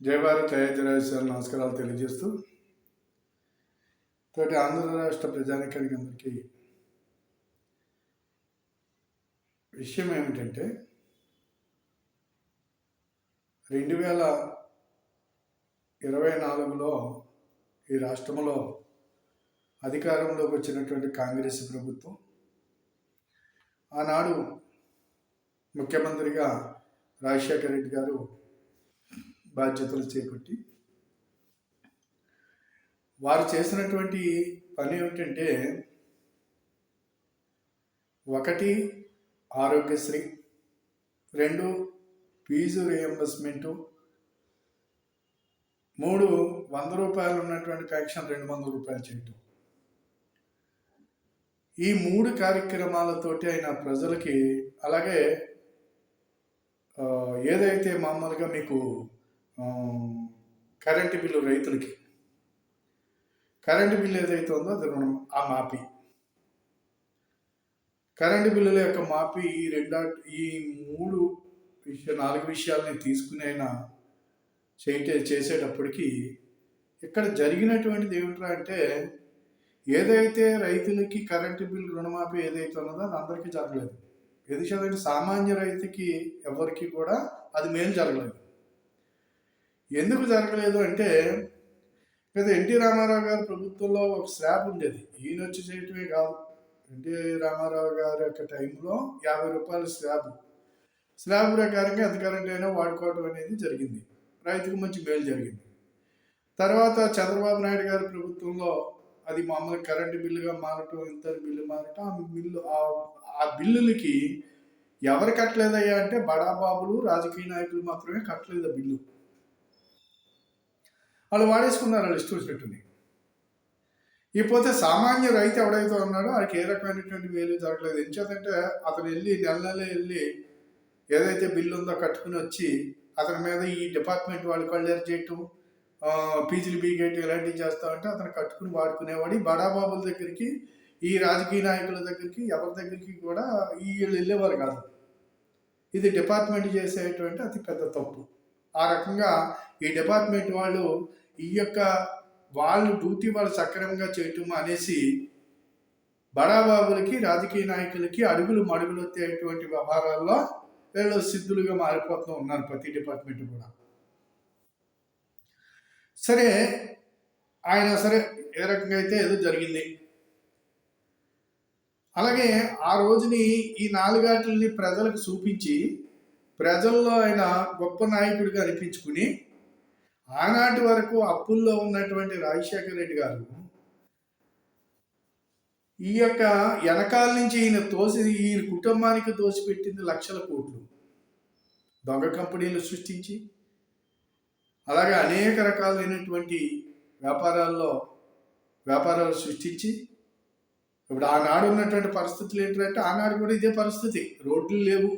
జై భారత్ జయ నమస్కారాలు తెలియజేస్తూ తోటి ఆంధ్ర రాష్ట్ర ప్రజానికానికి అందరికీ విషయం ఏమిటంటే 2024లో ఈ రాష్ట్రంలో అధికారంలోకి వచ్చినటువంటి కాంగ్రెస్ ప్రభుత్వం ఆనాడు ముఖ్యమంత్రిగా రాజశేఖర రెడ్డి గారు బాధ్యతలు చేపట్టి వారు చేసినటువంటి పని ఏమిటంటే, ఒకటి ఆరోగ్యశ్రీ, 2 ఫీజు రియంబర్స్మెంటు, 3 ₹100 ఉన్నటువంటి పెన్షన్ 200 రూపాయలు చేయటం. ఈ 3 కార్యక్రమాలతోటి ఆయన ప్రజలకి, అలాగే ఏదైతే మామూలుగా మీకు కరెంటు బిల్లు, రైతులకి కరెంటు బిల్లు ఏదైతే ఉందో అది రుణం, ఆ మాఫీ, కరెంటు బిల్లుల యొక్క మాఫీ, ఈ 4 విషయాలని తీసుకుని అయినా చేసేటప్పటికి ఇక్కడ జరిగినటువంటిది ఏమిట్రా అంటే, ఏదైతే రైతులకి కరెంటు బిల్లు రుణమాఫీ ఏదైతే ఉన్నదో అది అందరికీ జరగలేదు. ఎందుకంటే సామాన్య రైతుకి ఎవరికి కూడా అది మేలు జరగలేదు. ఎందుకు జరగలేదు అంటే, లేదా ఎన్టీ రామారావు గారి ప్రభుత్వంలో ఒక స్లాబ్ ఉండేది. ఈయన వచ్చి చేయటమే కాదు, ఎన్టీ రామారావు గారి యొక్క టైంలో ₹50 స్లాబ్ ప్రకారంగా ఎంత కరెంట్ అయినా వాడుకోవడం అనేది జరిగింది. రైతుకు మంచి మేలు జరిగింది. తర్వాత చంద్రబాబు నాయుడు గారి ప్రభుత్వంలో అది మామూలు కరెంటు బిల్లుగా మారటం, ఇంత బిల్లు మారటం, ఆ బిల్లులకి ఎవరు కట్టలేదయ్యా అంటే బడాబాబులు, రాజకీయ నాయకులు మాత్రమే కట్టలేదు ఆ బిల్లు. వాళ్ళు వాడేసుకున్నారు వాళ్ళు ఇష్టం వచ్చినట్టుని. ఇకపోతే సామాన్య రైతు ఎవడైతే ఉన్నాడో వాడికి ఏ రకమైనటువంటి మేలు జరగలేదు. ఎంచేతంటే అతను నెల వెళ్ళి ఏదైతే బిల్లు ఉందో కట్టుకుని వచ్చి అతని మీద ఈ డిపార్ట్మెంట్ వాళ్ళు కళ్ళేరు చేయటం, పీజీలు బీగేయటం ఇలాంటివి చేస్తామంటే అతను కట్టుకుని వాడుకునేవాడు. బడాబాబుల దగ్గరికి, ఈ రాజకీయ నాయకుల దగ్గరికి, ఎవరి దగ్గరికి కూడా వీళ్ళు వెళ్ళేవారు కాదు. ఇది డిపార్ట్మెంట్ చేసేటువంటి అతి పెద్ద తప్పు. ఆ రకంగా ఈ డిపార్ట్మెంట్ వాళ్ళు వాళ్ళు డ్యూటీ వాళ్ళు సక్రమంగా చేయటం అనేసి బడాబాబులకి, రాజకీయ నాయకులకి అడుగులు వచ్చేటువంటి వ్యవహారాల్లో వీళ్ళు సిద్ధులుగా మారిపోతూ ఉన్నారు ప్రతి డిపార్ట్మెంట్ కూడా. సరే, ఆయన ఏ రకంగా అయితే ఏదో జరిగింది. అలాగే ఆ రోజుని ఈ 4 ఆటల్ని ప్రజలకు చూపించి ప్రజల్లో ఆయన గొప్ప నాయకుడిగా అనిపించుకుని, ఆనాటి వరకు అప్పుల్లో ఉన్నటువంటి రాజశేఖర రెడ్డి గారు ఈ యొక్క వెనకాల నుంచి ఈయన కుటుంబానికి తోసిపెట్టింది లక్షల కోట్లు. దొంగ కంపెనీలు సృష్టించి, అలాగే అనేక రకాలైనటువంటి వ్యాపారాలు సృష్టించి, ఇప్పుడు ఆనాడు ఉన్నటువంటి పరిస్థితులు ఏంటంటే, ఆనాడు కూడా ఇదే పరిస్థితి. రోడ్లు లేవు,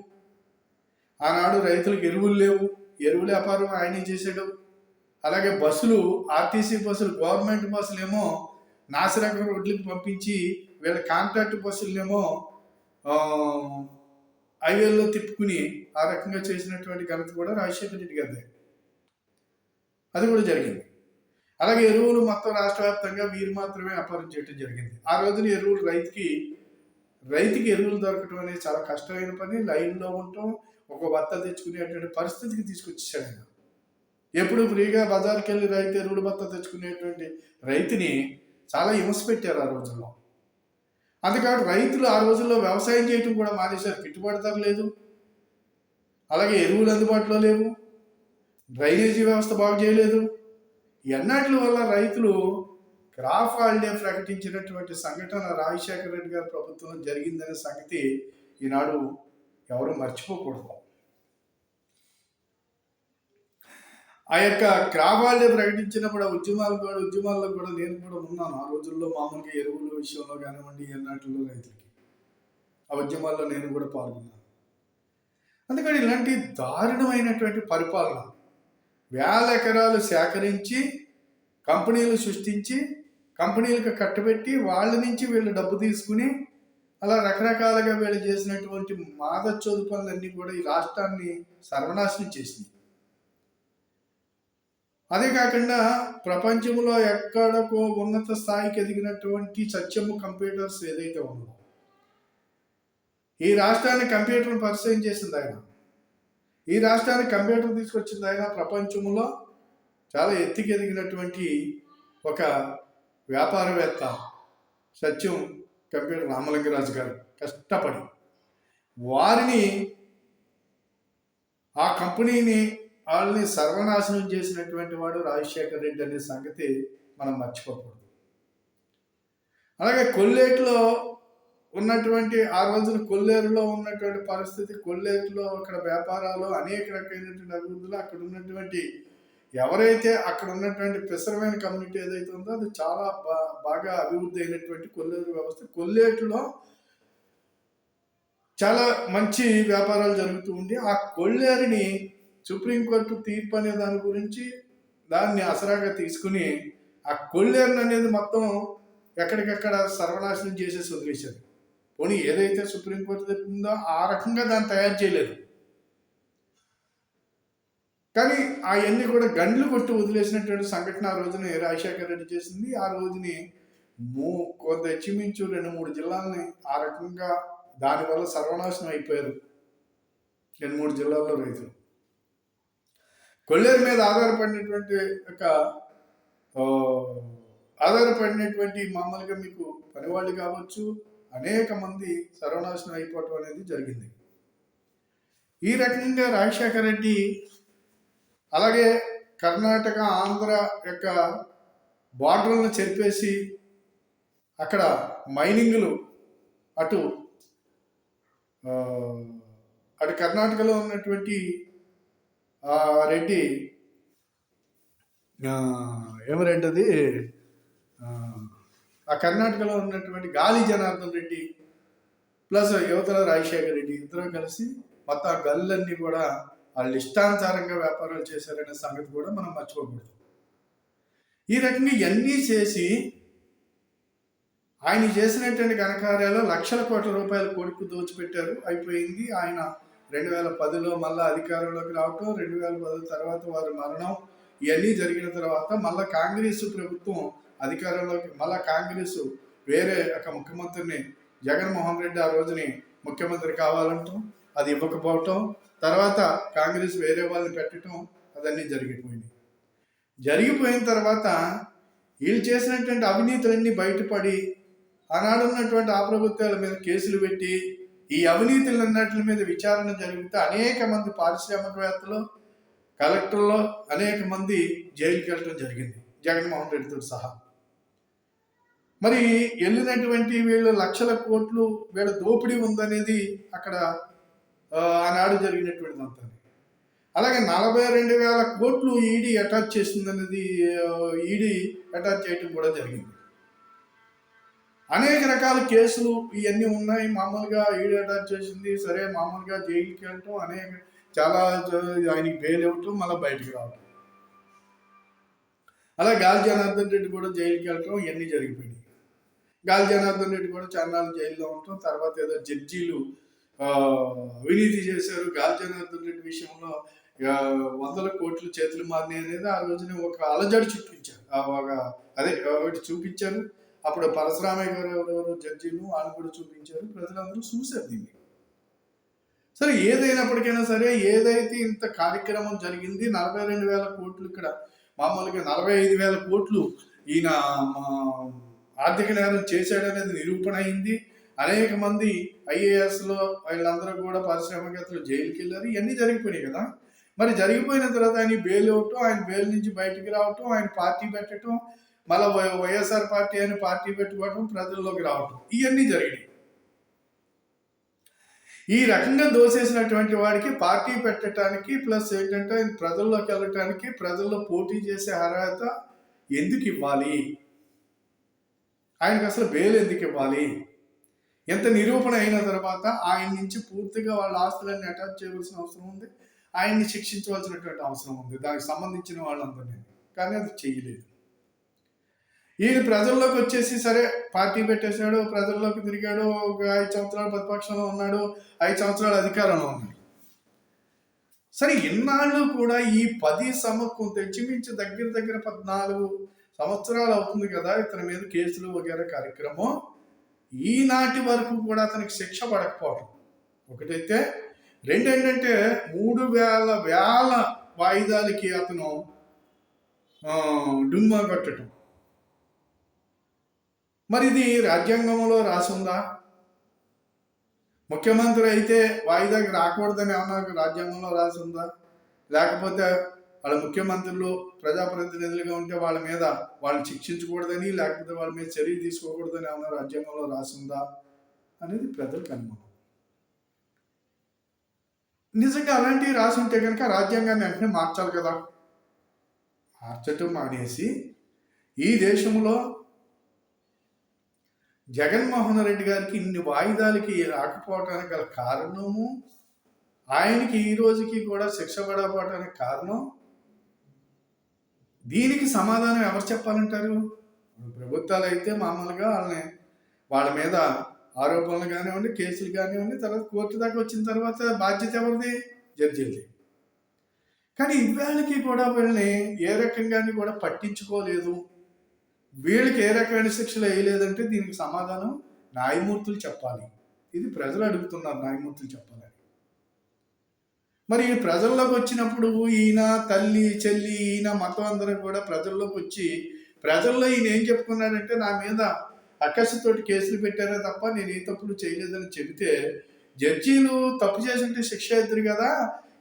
ఆనాడు రైతులకు ఎరువులు లేవు, ఎరువుల వ్యాపారం ఆయనే చేశాడు. అలాగే బస్సులు, ఆర్టీసీ బస్సులు, గవర్నమెంట్ బస్సులేమో నాసిరకం రోడ్లకు పంపించి వీళ్ళ కాంట్రాక్ట్ బస్సులనేమో హైవేల్లో తిప్పుకుని ఆ రకంగా చేసినటువంటి ఘనత కూడా రాజశేఖర రెడ్డి గారిదే. అది కూడా జరిగింది. అలాగే ఎరువులు మొత్తం రాష్ట్ర వ్యాప్తంగా వీరు మాత్రమే వ్యాపారం చేయడం జరిగింది. ఆ రోజున ఎరువులు రైతుకి ఎరువులు దొరకటం అనేది చాలా కష్టమైన పని. లైన్లో ఉండటం, ఒక బత్త తెచ్చుకునేటువంటి పరిస్థితికి తీసుకొచ్చేసాడు ఆయన. ఎప్పుడు ఫ్రీగా బజార్కి వెళ్ళి రైతు ఎరువులు బత్త తెచ్చుకునేటువంటి రైతుని చాలా హింస పెట్టారు ఆ రోజుల్లో. అందుకని రైతులు ఆ రోజుల్లో వ్యవసాయం చేయటం కూడా మానేశారు. గిట్టుబాటు ధర లేదు, అలాగే ఎరువులు అందుబాటులో లేవు, డ్రైనేజీ వ్యవస్థ బాగు చేయలేదు. ఎన్నాటి వల్ల రైతులు క్రాప్ హాలిడే ప్రకటించినటువంటి సంఘటన రాజశేఖర రెడ్డి గారి ప్రభుత్వంలో జరిగిందనే సంగతి ఈనాడు ఎవరు మర్చిపోకూడదు. ఆ యొక్క క్రాప్ హాలిడే ప్రకటించినప్పుడు ఉద్యమాల్లో కూడా నేను కూడా ఉన్నాను. ఆ రోజుల్లో మామూలుగా ఎరువుల విషయంలో కానివ్వండి, ఎన్నాటిలో రైతులకి ఆ ఉద్యమాల్లో నేను కూడా పాల్గొన్నాను. అందుకని ఇలాంటి దారుణమైనటువంటి పరిపాలన, 1000 ఎకరాలు సేకరించి కంపెనీలు సృష్టించి, కంపెనీలకు కట్టబెట్టి వాళ్ళ నుంచి వీళ్ళు డబ్బు తీసుకుని, అలా రకరకాలుగా వీళ్ళు చేసినటువంటి మాదచ్చోదు పనులన్నీ కూడా ఈ రాష్ట్రాన్ని సర్వనాశనం చేసినాయి. అదే కాకుండా ప్రపంచంలో ఎక్కడికో ఉన్నత స్థాయికి ఎదిగినటువంటి సత్యము కంప్యూటర్స్ ఏదైతే ఉందో, ఈ రాష్ట్రాన్ని కంప్యూటర్ పరిచయం చేసింది ఆయన. ఈ రాష్ట్రానికి కంప్యూటర్ తీసుకొచ్చింది ఆయన. ప్రపంచంలో చాలా ఎత్తుకి ఎదిగినటువంటి ఒక వ్యాపారవేత్త సత్యం కంప్యూటర్ రామలింగరాజు గారు కష్టపడి వారిని, ఆ కంపెనీని వాళ్ళని సర్వనాశనం చేసినటువంటి వాడు రాజశేఖర్ రెడ్డి అనే సంగతి మనం మర్చిపోకూడదు. అలాగే కొల్లేరులో ఉన్నటువంటి ఆ రోజున కొల్లేరులో ఉన్నటువంటి పరిస్థితి, కొల్లేరులో అక్కడ వ్యాపారాలు అనేక రకమైనటువంటి అభివృద్ధులు, అక్కడ ఉన్నటువంటి ఎవరైతే అక్కడ ఉన్నటువంటి పిసరమైన కమ్యూనిటీ ఏదైతే ఉందో అది చాలా బాగా అభివృద్ధి అయినటువంటి కొల్లేరు వ్యవస్థ. కొల్లేరులో చాలా మంచి వ్యాపారాలు జరుగుతూ ఉంది. ఆ కొల్లేరుని సుప్రీంకోర్టు తీర్పు అనే దాని గురించి దాన్ని అసరాగా తీసుకుని ఆ కొల్లేరుని అనేది మొత్తం ఎక్కడికక్కడ సర్వనాశనం చేసేసి వదిలేశారు. పోనీ ఏదైతే సుప్రీంకోర్టు చెప్పిందో ఆ రకంగా దాన్ని తయారు చేయలేదు, కానీ అవన్నీ కూడా గండ్లు కొట్టి వదిలేసినటువంటి సంఘటన ఆ రోజున రాజశేఖర రెడ్డి చేసింది. ఆ రోజుని కొంత చిమించు 2-3 జిల్లాలని ఆ రకంగా దానివల్ల సర్వనాశనం అయిపోయారు 2-3 జిల్లాల్లో రైతులు. కొల్లేరు మీద ఆధారపడినటువంటి మామూలుగా మీకు పనివాళ్ళు కావచ్చు, అనేక మంది సర్వనాశనం అయిపోవటం అనేది జరిగింది. ఈ రకంగా రాజశేఖర రెడ్డి అలాగే కర్ణాటక ఆంధ్ర యొక్క బార్డర్లను చెరిపేసి అక్కడ మైనింగ్లు అటు కర్ణాటకలో ఉన్నటువంటి రెడ్డి ఏమరెడ్డి అది ఆ కర్ణాటకలో ఉన్నటువంటి గాలి జనార్దన్ రెడ్డి ప్లస్ యువతల రాజశేఖర రెడ్డి ఇద్దరు కలిసి మొత్తం ఆ గల్లన్నీ కూడా వాళ్ళు ఇష్టానుసారంగా వ్యాపారాలు చేశారనే సంగతి కూడా మనం మర్చిపోకూడదు. ఈ రకంగా ఇవన్నీ చేసి ఆయన చేసినటువంటి ఘనకార్యాలు లక్షల కోట్ల రూపాయలు కొడుకు దోచిపెట్టారు. అయిపోయింది. ఆయన 2010లో మళ్ళీ అధికారంలోకి రావటం, 2010 తర్వాత వారి మరణం, ఇవన్నీ జరిగిన తర్వాత మళ్ళీ కాంగ్రెస్ ప్రభుత్వం అధికారంలోకి, మళ్ళీ కాంగ్రెస్ వేరే ఒక ముఖ్యమంత్రిని జగన్మోహన్ రెడ్డి ఆ రోజుని ముఖ్యమంత్రి కావాలంటాం, అది ఇవ్వకపోవటం, తర్వాత కాంగ్రెస్ వేరే వాళ్ళని పెట్టడం, అదన్నీ జరిగిపోయిన తర్వాత వీళ్ళు చేసినటువంటి అవినీతులన్నీ బయటపడి ఆనాడు ఉన్నటువంటి ఆ ప్రభుత్వాల మీద కేసులు పెట్టి ఈ అవినీతులన్నిటి మీద విచారణ జరిగితే అనేక మంది పారిశ్రామికవేత్తలు, కలెక్టర్లు అనేక మంది జైలుకి వెళ్ళడం జరిగింది జగన్మోహన్ రెడ్డితో సహా. మరి వెళ్ళినటువంటి వీళ్ళు లక్షల కోట్లు వీళ్ళ దోపిడీ ఉందనేది అక్కడ ఆనాడు జరిగినటువంటిదంతా. అలాగే 42,000 కోట్లు ఈడీ అటాచ్ చేసిందనేది ఈడీ అటాచ్ చేయటం కూడా జరిగింది. అనేక రకాల కేసులు ఇవన్నీ ఉన్నాయి. మామూలుగా ఈడీ అటాచ్ చేసింది సరే, మామూలుగా జైలుకి వెళ్ళటం, అనేక చాలా ఆయనకి బెయిల్ ఇవ్వటం, మళ్ళీ బయటికి రావటం. అలా గాలి జనార్దన్ రెడ్డి కూడా జైలుకి వెళ్ళటం, ఇవన్నీ జరిగిపోయినాయి. గాలి జనార్దన్ రెడ్డి కూడా చాన్నాళ్ళు జైల్లో ఉండటం, తర్వాత ఏదో జడ్జీలు అవినీతి చేశారు, గాలి జనార్దన్ రెడ్డి విషయంలో 100 కోట్లు చేతులు మారినాయి అనేది ఆ రోజున ఒక అలజడి చూపించారు. ఒకటి చూపించారు. అప్పుడు పరశురామయ్య గారు ఎవరెవరు జడ్జీలు వాళ్ళు కూడా చూపించారు. ప్రజలందరూ చూశారు దీన్ని. సరే, ఏదైనప్పటికైనా సరే, ఏదైతే ఇంత కార్యక్రమం జరిగింది, 42,000 కోట్లు ఇక్కడ మామూలుగా 45,000 కోట్లు ఈయన ఆర్థిక నేరం చేశాడనేది నిరూపణ అయింది. అనేక మంది ఐఏఎస్లో వీళ్ళందరూ కూడా పారిశ్రామికవేత్తలు జైలుకి వెళ్ళారు. ఇవన్నీ జరిగిపోయినాయి కదా. మరి జరిగిపోయిన తర్వాత ఆయన బెయిల్ ఇవ్వటం, ఆయన బెయిల్ నుంచి బయటికి రావటం, ఆయన పార్టీ పెట్టడం, మళ్ళీ వైఎస్ఆర్ పార్టీ అని పార్టీ పెట్టుకోవటం, ప్రజల్లోకి రావటం, ఇవన్నీ జరిగినాయి. ఈ రకంగా దోసేసినటువంటి వాడికి పార్టీ పెట్టడానికి ప్లస్ ఏంటంటే ప్రజల్లోకి వెళ్ళటానికి, ప్రజల్లో పోటీ చేసే అర్హత ఎందుకు ఇవ్వాలి? ఆయనకు అసలు బెయిల్ ఎందుకు ఇవ్వాలి? ఎంత నిరూపణ అయిన తర్వాత ఆయన నుంచి పూర్తిగా వాళ్ళ ఆస్తులన్నీ అటాచ్ చేయవలసిన అవసరం ఉంది, ఆయన్ని శిక్షించవలసినటువంటి అవసరం ఉంది దానికి సంబంధించిన వాళ్ళందరినీ. కానీ అది చేయలేదు. ఈయన ప్రజల్లోకి వచ్చేసి సరే పార్టీ పెట్టేశాడు, ప్రజల్లోకి తిరిగాడు, 5 సంవత్సరాలు ప్రతిపక్షంలో ఉన్నాడు, 5 సంవత్సరాలు అధికారంలో ఉన్నాడు. సరే ఇన్నాళ్ళు కూడా ఈ 10 ఇంచుమించు దగ్గర దగ్గర 14 సంవత్సరాలు అవుతుంది కదా ఇతని మీద కేసులు వగేరా కార్యక్రమం. ఈనాటి వరకు కూడా అతనికి శిక్ష పడకపోవడం ఒకటైతే, రెండేంటంటే 3,000 వాయిదాలకి అతను డుమ్మా కట్టడం. మరి ఇది రాజ్యాంగంలో రాసుందా? ముఖ్యమంత్రి అయితే వాయిదాకి రాకూడదని ఏమన్నా రాజ్యాంగంలో రాసుందా? లేకపోతే వాళ్ళ ముఖ్యమంత్రులు ప్రజాప్రతినిధులుగా ఉంటే వాళ్ళ మీద వాళ్ళు శిక్షించకూడదని, లేకపోతే వాళ్ళ మీద చర్య తీసుకోకూడదని ఏమన్నా రాజ్యాంగంలో రాసుందా అనేది ప్రజలకు అనుమానం. నిజంగా అలాంటివి రాసి ఉంటే కనుక రాజ్యాంగాన్ని వెంటనే మార్చాలి కదా. మార్చటం మానేసి ఈ దేశంలో జగన్మోహన్ రెడ్డి గారికి ఇన్ని వాయిదాలకి రాకపోవటానికి గల కారణము, ఆయనకి ఈ రోజుకి కూడా శిక్ష పడకపోవటానికి కారణం, దీనికి సమాధానం ఎవరు చెప్పాలంటారు? ప్రభుత్వాలు అయితే మామూలుగా వాళ్ళ మీద ఆరోపణలు కానివ్వండి, కేసులు కానివ్వండి, తర్వాత కోర్టు దాకా వచ్చిన తర్వాత బాధ్యత ఎవరిది? జడ్జిది. కానీ ఇవాళకి కూడా వీళ్ళని ఏ రకంగాని కూడా పట్టించుకోలేదు. వీళ్ళకి ఏ రకమైన శిక్షలు వేయలేదంటే దీనికి సమాధానం న్యాయమూర్తులు చెప్పాలి. ఇది ప్రజలు అడుగుతున్నారు, న్యాయమూర్తులు చెప్పాలని. మరి ప్రజల్లోకి వచ్చినప్పుడు ఈయన తల్లి చెల్లి ఈయన మొత్తం అందరూ కూడా ప్రజల్లోకి వచ్చి ప్రజల్లో ఈయన ఏం చెప్పుకున్నాడంటే, నా మీద అక్కసుతోటి కేసులు పెట్టారే తప్ప నేను ఏ తప్పులు చేయలేదని చెబితే, జడ్జీలు తప్పు చేసింటే శిక్ష ఇద్దరు కదా,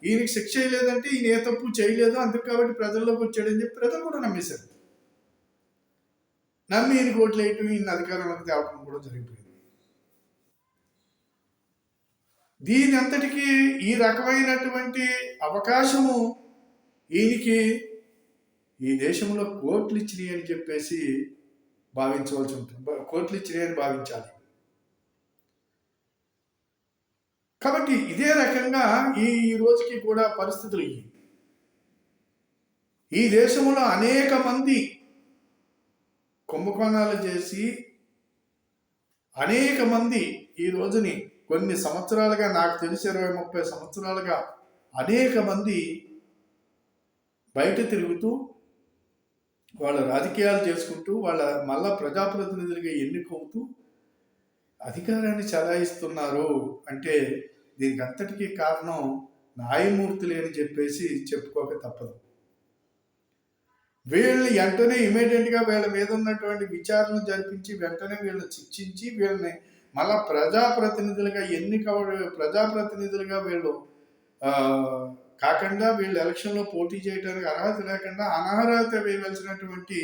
ఈయనకి శిక్ష చేయలేదంటే ఈయన ఏ తప్పు చేయలేదు అందుకు కాబట్టి ప్రజల్లోకి వచ్చాడని చెప్పి ప్రజలు కూడా నమ్మేశారు. నమ్మి ఈయన కోట్లు వేయటం, ఈయన అధికారంలోకి తేవటం కూడా జరిగిపోయింది. దీని అంతటికీ ఈ రకమైనటువంటి అవకాశము ఈయనకి ఈ దేశంలో కోర్టులు ఇచ్చినాయి అని చెప్పేసి భావించవలసి ఉంటుంది. కోర్టులు ఇచ్చినాయి అని భావించాలి. కాబట్టి ఇదే రకంగా ఈ రోజుకి కూడా పరిస్థితులు ఈ దేశంలో అనేక మంది కుంభకోణాలు చేసి అనేక మంది ఈ రోజుని కొన్ని సంవత్సరాలుగా, నాకు తెలిసి 20-30 సంవత్సరాలుగా అనేక మంది బయట తిరుగుతూ వాళ్ళ రాజకీయాలు చేసుకుంటూ మళ్ళా ప్రజాప్రతినిధులుగా ఎన్నికవుతూ అధికారాన్ని చలాయిస్తున్నారు. అంటే దీనికి అంతటికీ కారణం న్యాయమూర్తులే అని చెప్పేసి చెప్పుకోక తప్పదు. వీళ్ళని వెంటనే ఇమీడియట్గా వీళ్ళ మీద ఉన్నటువంటి విచారణ జరిపించి వెంటనే వీళ్ళని శిక్షించి వీళ్ళని మళ్ళా ప్రజాప్రతినిధులుగా ప్రజాప్రతినిధులుగా వీళ్ళు కాకుండా వీళ్ళు ఎలక్షన్లో పోటీ చేయడానికి అర్హత లేకుండా అనర్హత వేయవలసినటువంటి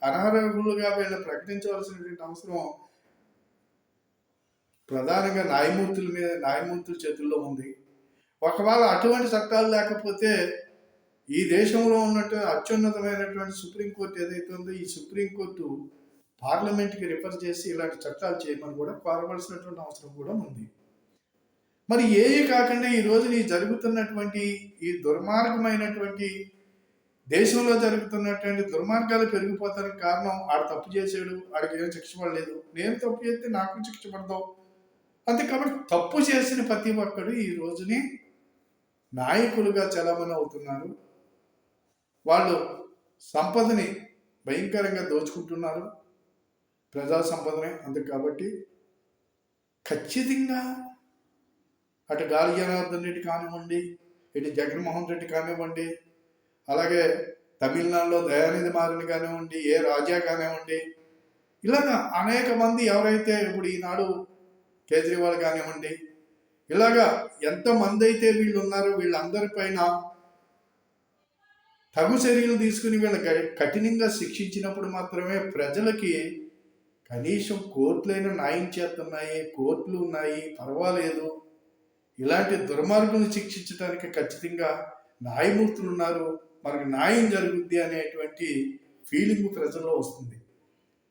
అనర్హులుగా వీళ్ళు ప్రకటించవలసినటువంటి అవసరం ప్రధానంగా న్యాయమూర్తుల చేతుల్లో ఉంది. ఒకవేళ అటువంటి చట్టాలు లేకపోతే ఈ దేశంలో ఉన్నట్టు అత్యున్నతమైనటువంటి సుప్రీంకోర్టు ఏదైతే ఉందో ఈ సుప్రీంకోర్టు పార్లమెంట్కి రిఫర్ చేసి ఇలాంటి చట్టాలు చేయమని కూడా కోరవలసినటువంటి అవసరం కూడా ఉంది. మరి కాకుండా ఈ రోజు జరుగుతున్నటువంటి ఈ దుర్మార్గమైనటువంటి దేశంలో జరుగుతున్నటువంటి దుర్మార్గాలు పెరిగిపోతానికి కారణం ఆడు తప్పు చేసాడు, ఆడికి ఏం శిక్ష పడలేదు, నేను తప్పు చేస్తే నాకు శిక్ష పడదాం అంతే. కాబట్టి తప్పు చేసిన ప్రతి ఒక్కడు ఈ రోజుని నాయకులుగా చలామణి అవుతున్నారు. వాళ్ళు సంపదని భయంకరంగా దోచుకుంటున్నారు, ప్రజా సంపదనే. అందుకు కాబట్టి ఖచ్చితంగా అటు గాలి జనార్దన్ రెడ్డి కానివ్వండి, ఇటు జగన్మోహన్ రెడ్డి కానివ్వండి, అలాగే తమిళనాడులో దయానిధి మారన్ కానివ్వండి, రాజా కానివ్వండి, ఇలాగా అనేక మంది ఎవరైతే ఇప్పుడు ఈనాడు కేజ్రీవాల్ కానివ్వండి, ఇలాగా ఎంతమంది అయితే వీళ్ళు ఉన్నారో వీళ్ళందరిపైన తగు చర్యలు తీసుకుని వీళ్ళ కఠినంగా శిక్షించినప్పుడు మాత్రమే ప్రజలకి కనీసం కోర్టులైనా న్యాయం చేస్తున్నాయి, కోర్టులు ఉన్నాయి, పర్వాలేదు, ఇలాంటి దుర్మార్గులను శిక్షించడానికి ఖచ్చితంగా న్యాయమూర్తులు ఉన్నారు, మనకు న్యాయం జరుగుద్ది అనేటువంటి ఫీలింగ్ ప్రజల్లో వస్తుంది.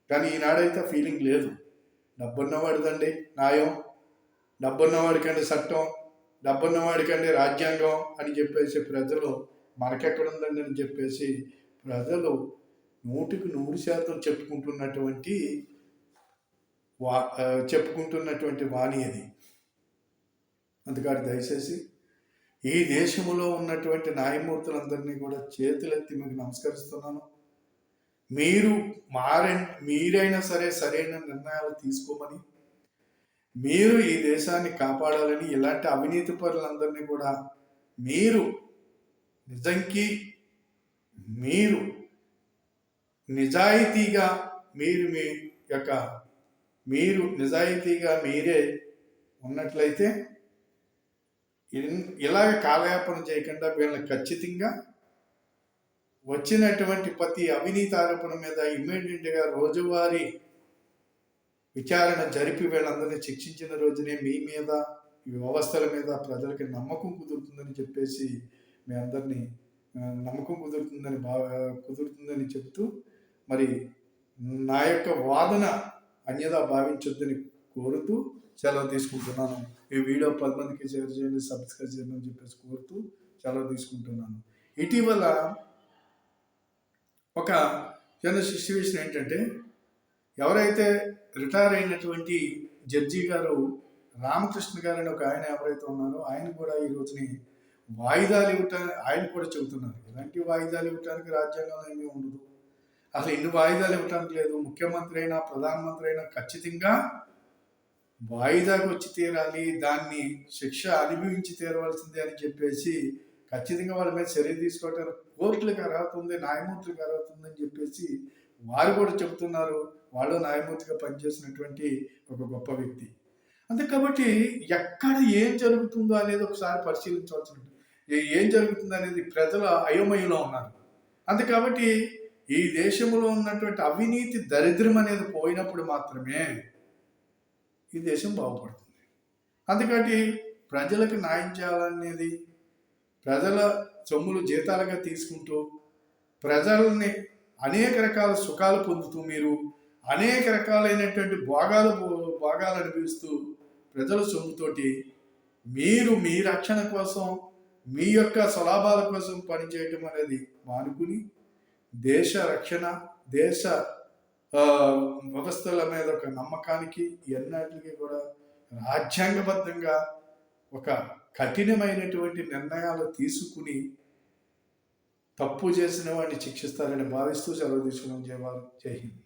కానీ ఈనాడైతే ఫీలింగ్ లేదు. డబ్బున్నవాడిదండి న్యాయం, డబ్బున్నవాడికండి చట్టం, డబ్బున్నవాడికండి రాజ్యాంగం అని చెప్పేసి ప్రజలు మనకెక్కడుందండి అని చెప్పేసి ప్రజలు 100% చెప్పుకుంటున్నటువంటి వాణి అది. అందుకని దయచేసి ఈ దేశంలో ఉన్నటువంటి న్యాయమూర్తులందరినీ కూడా చేతులెత్తి మీకు నమస్కరిస్తున్నాను. మీరు మీరైనా సరే సరైన నిర్ణయాలు తీసుకోమని, మీరు ఈ దేశాన్ని కాపాడాలని, ఇలాంటి అవినీతి పరులందరినీ కూడా మీరు నిజంకి మీరు నిజాయితీగా మీరు మీ యొక్క మీరు నిజాయితీగా మీరే ఉన్నట్లయితే ఇలాగ కాలయాపన చేయకుండా వీళ్ళని ఖచ్చితంగా వచ్చినటువంటి ప్రతి అవినీతి ఆరోపణ మీద ఇమ్మీడియట్గా రోజువారీ విచారణ జరిపి వీళ్ళందరినీ శిక్షించిన రోజునే మీ మీద ఈ వ్యవస్థల మీద ప్రజలకి నమ్మకం కుదురుతుందని చెప్పేసి మీ అందరినీ నమ్మకం కుదురుతుందని చెప్తూ మరి నా యొక్క వాదన అన్యదా భావించొద్దని కోరుతూ సెలవు తీసుకుంటున్నాను. ఈ వీడియో 10 మందికి షేర్ చేయండి, సబ్స్క్రైబ్ చేయండి అని చెప్పేసి కోరుతూ సెలవు తీసుకుంటున్నాను. ఇటీవల ఒక చిన్న సిచ్యువేషన్ ఏంటంటే, ఎవరైతే రిటైర్ అయినటువంటి జడ్జి గారు రామకృష్ణ గారు అని ఒక ఆయన ఎవరైతే ఉన్నారో ఆయన కూడా ఈ రోజుని వాయిదాలు ఇవ్వటానికి ఆయన కూడా చెబుతున్నారు. ఇలాంటి వాయిదాలు ఇవ్వటానికి రాజ్యాంగంలో ఏమీ ఉండదు, అసలు ఎన్ని వాయిదాలు ఇవ్వటానికి లేదు. ముఖ్యమంత్రి అయినా ప్రధానమంత్రి అయినా ఖచ్చితంగా వాయిదాకు వచ్చి తీరాలి, దాన్ని శిక్ష అనుభవించి తీరవలసిందే అని చెప్పేసి ఖచ్చితంగా వాళ్ళ మీద చర్య తీసుకోవటానికి కోర్టులకు అర్హత ఉంది, న్యాయమూర్తులకు అర్హత ఉందని చెప్పేసి వారు కూడా చెబుతున్నారు. వాళ్ళు న్యాయమూర్తిగా పనిచేసినటువంటి ఒక గొప్ప వ్యక్తి. అంతే కాబట్టి ఎక్కడ ఏం జరుగుతుందో అనేది ఒకసారి పరిశీలించవలసి ఉంటుంది. ఏం జరుగుతుంది అనేది ప్రజల అయోమయంలో ఉన్నారు. అంతే కాబట్టి ఈ దేశంలో ఉన్నటువంటి అవినీతి దరిద్రం అనేది పోయినప్పుడు మాత్రమే ఈ దేశం బాగుపడుతుంది. అందుకని ప్రజలకు న్యాయం చేయాలనేది, ప్రజల సొమ్ములు జీతాలుగా తీసుకుంటూ ప్రజల్ని అనేక రకాల సుఖాలు పొందుతూ మీరు అనేక రకాలైనటువంటి భోగాలు అనుభవిస్తూ ప్రజల సొమ్ముతోటి మీరు మీ రక్షణ కోసం మీ యొక్క స్వలాభాల కోసం పనిచేయటం అనేది మానుకుని దేశ రక్షణ, దేశ వ్యవస్థల మీద ఒక నమ్మకానికి ఎన్నటికీ కూడా రాజ్యాంగబద్ధంగా ఒక కఠినమైనటువంటి నిర్ణయాలు తీసుకుని తప్పు చేసిన వాడిని శిక్షిస్తారని భావిస్తూ సెలవు తీసుకున్నాం. జై హింద్.